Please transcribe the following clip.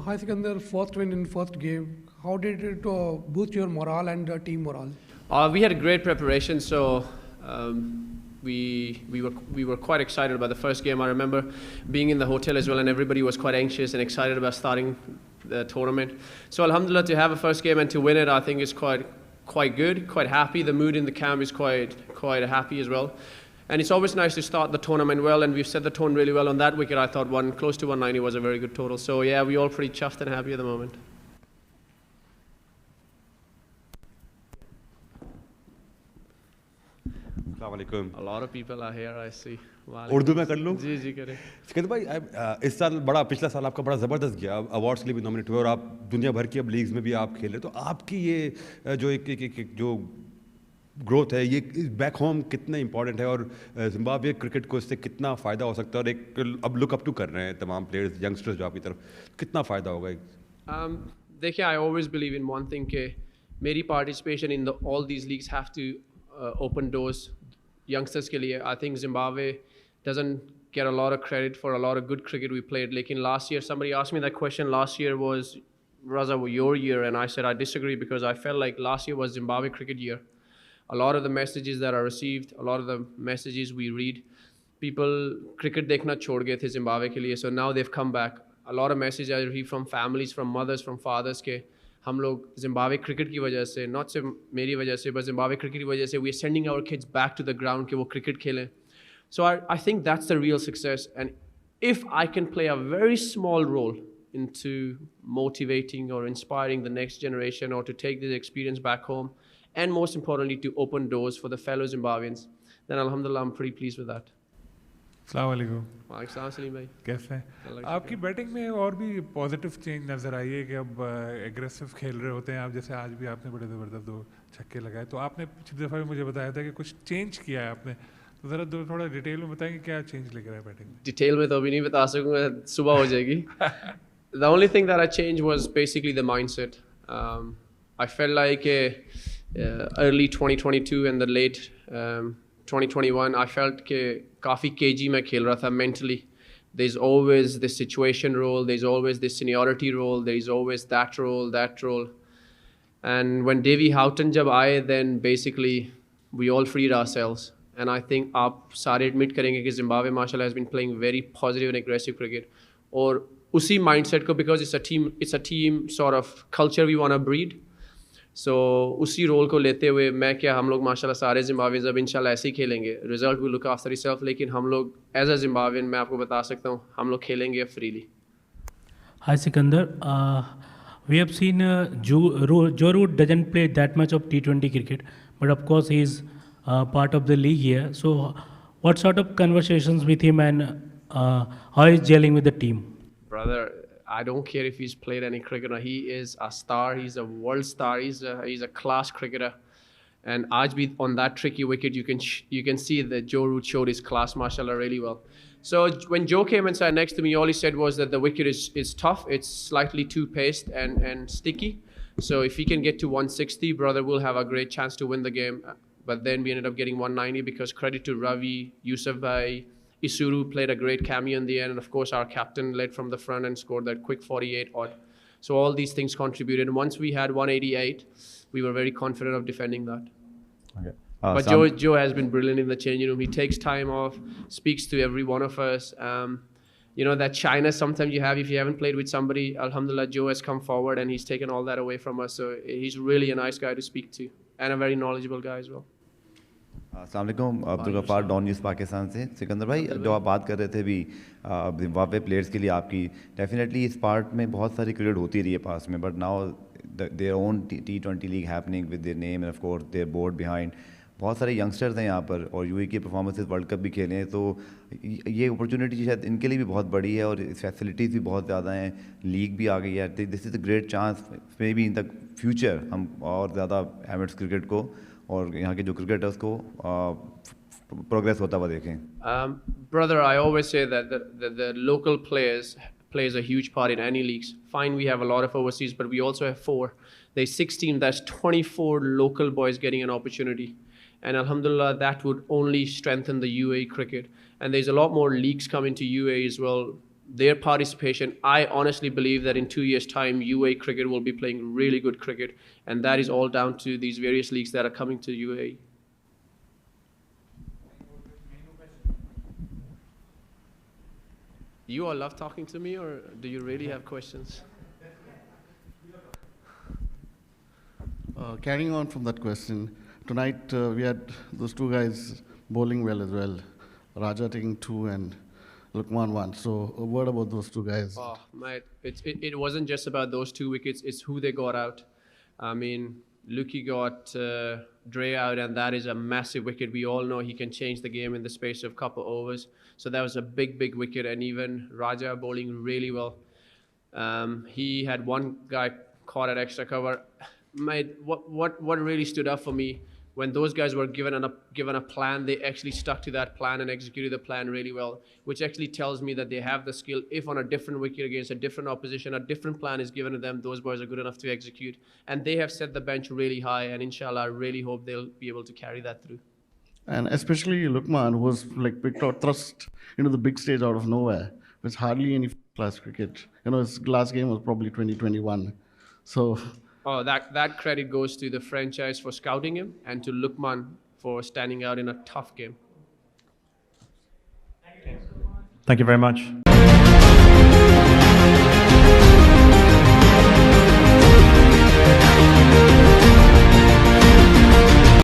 Hi Sikandar, first win in first game. How did it boost your morale and team morale? We had a great preparation, so we were quite excited about the first game. I remember being in the hotel as well, and everybody was quite anxious and excited about starting the tournament. So alhamdulillah, to have a first game and to win it, I think is quite good, quite happy. The mood in the camp is quite happy as well. And it's always nice to start the tournament well, and we've set the tone really well on that wicket. I thought close to 190 was a very good total. So yeah, we're all pretty chuffed and happy at the moment. A lot of people are here, I see. Urdu में कर लूँ? जी जी करें। सिकंदर भाई, इस साल पिछला साल आपका बड़ा ज़बरदस्त गया, अवार्ड्स के लिए भी नॉमिनेट हुए और आप दुनिया भर की अब लीग्स में भी आप खेले, तो आपकी ये जो जो ग्रोथ है, ये बैक होम कितना इंपॉर्टेंट है और जिम्बाब्वे क्रिकेट को इससे कितना फ़ायदा हो सकता है, और एक अब लुक अप टू कर रहे हैं तमाम प्लेयर्स, यंगस्टर्स जो आपकी तरफ, कितना फ़ायदा होगा? देखिए, I always believe in one thing के मेरी participation in all these leagues have to open doors youngsters के लिए. I think Zimbabwe doesn't get a lot of credit for a lot of good cricket we played. Like in last year, somebody asked me that question. Last year was, Raza, your year, and I said I disagree because I felt like last year was Zimbabwe cricket year. A lot of the messages that are received, a lot of the messages we read, people cricket देखना छोड़ गए थे Zimbabwe के लिए. So now they've come back. A lot of messages I read from families, from mothers, from fathers के हम लोग Zimbabwe cricket की वजह से, not सिर्फ मेरी वजह से, but Zimbabwe cricket की वजह से, we are sending our kids back to the ground कि वो cricket खेलें. So I think that's the real success. And if I can play a very small role into motivating or inspiring the next generation, or to take this experience back home, and most importantly to open doors for the fellow Zimbabweans, then alhamdulillah I'm pretty pleased with that. अस्सलाम वालेकुम। वालेकुम सलीम भाई, कैसे हैं? आपकी batting में और भी पॉजिटिव चेंज नज़र आई है कि अब एग्रेसिव खेल रहे होते हैं आप, जैसे आज भी आपने बड़े ज़बरदस्त 2 छक्के लगाए, तो आपने पिछली दफ़ा भी मुझे बताया था कि कुछ चेंज किया है आपने, तो ज़रा थोड़ा डिटेल में बताएंगे क्या चेंज लेकर आए बैटिंग में? डिटेल में तो अभी नहीं बता सकूँगा, सुबह हो जाएगी. The only thing that I changed was basically the mindset. I felt like early 2022 and the late 2021, I felt कि काफ़ी केजी में खेल रहा था mentally. There's always this situation role, there's always this seniority role, there's always that role. And when Davy Houghton जब आए, then basically we all freed ourselves. And I think आप सारे admit करेंगे कि Zimbabwe माशाल्लाह has been playing very positive and aggressive cricket. और उसी mindset को, because it's a team sort of culture we want to breed. So उसी role को लेते हुए मैं क्या, हम लोग माशाल्लाह सारे Zimbabweans अब इंशाल्लाह ऐसे ही खेलेंगे. Result will look after itself. लेकिन हम लोग as a Zimbabwean, मैं आपको बता सकता हूँ, हम लोग खेलेंगे freely. Hi Sikandar, we have seen Joe Root doesn't play that much of T20 cricket, but of course he is part of the league here. So what sort of conversations with him, and how is gelling with the team? Brother, I don't care if he's played any cricket or he is a star. He's a world star. He's a class cricketer. And आज भी on that tricky wicket, you can see that Joe Root showed his class, mashallah, really well. So when Joe came and sat next to me, all he said was that the wicket is tough. It's slightly too paced and sticky. So if he can get to 160, brother, we'll have a great chance to win the game. But then we ended up getting 190 because credit to Ravi, Yusuf Bhai, Isuru played a great cameo in the end, and of course our captain led from the front and scored that quick 48 odd. So all these things contributed, and once we had 188, we were very confident of defending that. Okay. But Joe has been brilliant in the changing room. He takes time off, speaks to every one of us. You know, that shyness sometimes you have if you haven't played with somebody. Alhamdulillah, Joe has come forward and he's taken all that away from us. So he's really a nice guy to speak to and a very knowledgeable guy as well. अस्सलाम वालेकुम, Abdul Gaffar, don news Pakistan से. सिकंदर भाई, जो आप बात कर रहे थे भी जिम्बाब्वे प्लेयर्स के लिए आपकी, डेफिनेटली इस पार्ट में बहुत सारी क्रिकेट होती रही है पास में, but now their own T20 league happening with their name and of course their board behind. बहुत सारे यंगस्टर्स हैं यहाँ पर और यूएई की परफॉर्मेंसेस वर्ल्ड कप भी खेले हैं, तो ये अपॉर्चुनिटी शायद इनके लिए भी बहुत बड़ी है और फैसिलिटीज़ भी बहुत ज़्यादा हैं, लीग भी आ गई है. This is a great chance may be in the future हम और ज़्यादा एमिट्स क्रिकेट को और यहाँ के जो क्रिकेटर्स को प्रोग्रेस होता हुआ देखें. Brother, I always say that the local plays a huge part in any leagues. Fine, we have a lot of overseas, but we also have 4. There's 16, that's 24 local boys getting an opportunity. And alhamdulillah, that would only strengthen the UAE cricket. And there's a lot more leagues coming to UAE as well. their participation, I honestly believe that in 2 years' time, UAE cricket will be playing really good cricket, and that is all down to these various leagues that are coming to UAE. You all love talking to me, or do you really have questions? Carrying on from that question, tonight we had those two guys bowling well as well. Raja taking 2 and Lukman 1. So a word about those two guys. Oh, mate, it wasn't just about those 2 wickets, it's who they got out. I mean, Luki got Dre out, and that is a massive wicket. We all know he can change the game in the space of a couple overs. So that was a big, big wicket, and even Raja bowling really well. He had one guy caught at extra cover. Mate, what really stood out for me, when those guys were given a plan, they actually stuck to that plan and executed the plan really well, which actually tells me that they have the skill. If on a different wicket against a different opposition, a different plan is given to them, those boys are good enough to execute. And they have set the bench really high, and inshallah, I really hope they'll be able to carry that through. And especially Lukman, who was like picked out, thrust into the big stage out of nowhere. There's hardly any class cricket. His last game was probably 2021. So. Oh, that credit goes to the franchise for scouting him, and to Lukman for standing out in a tough game. Thank you very much.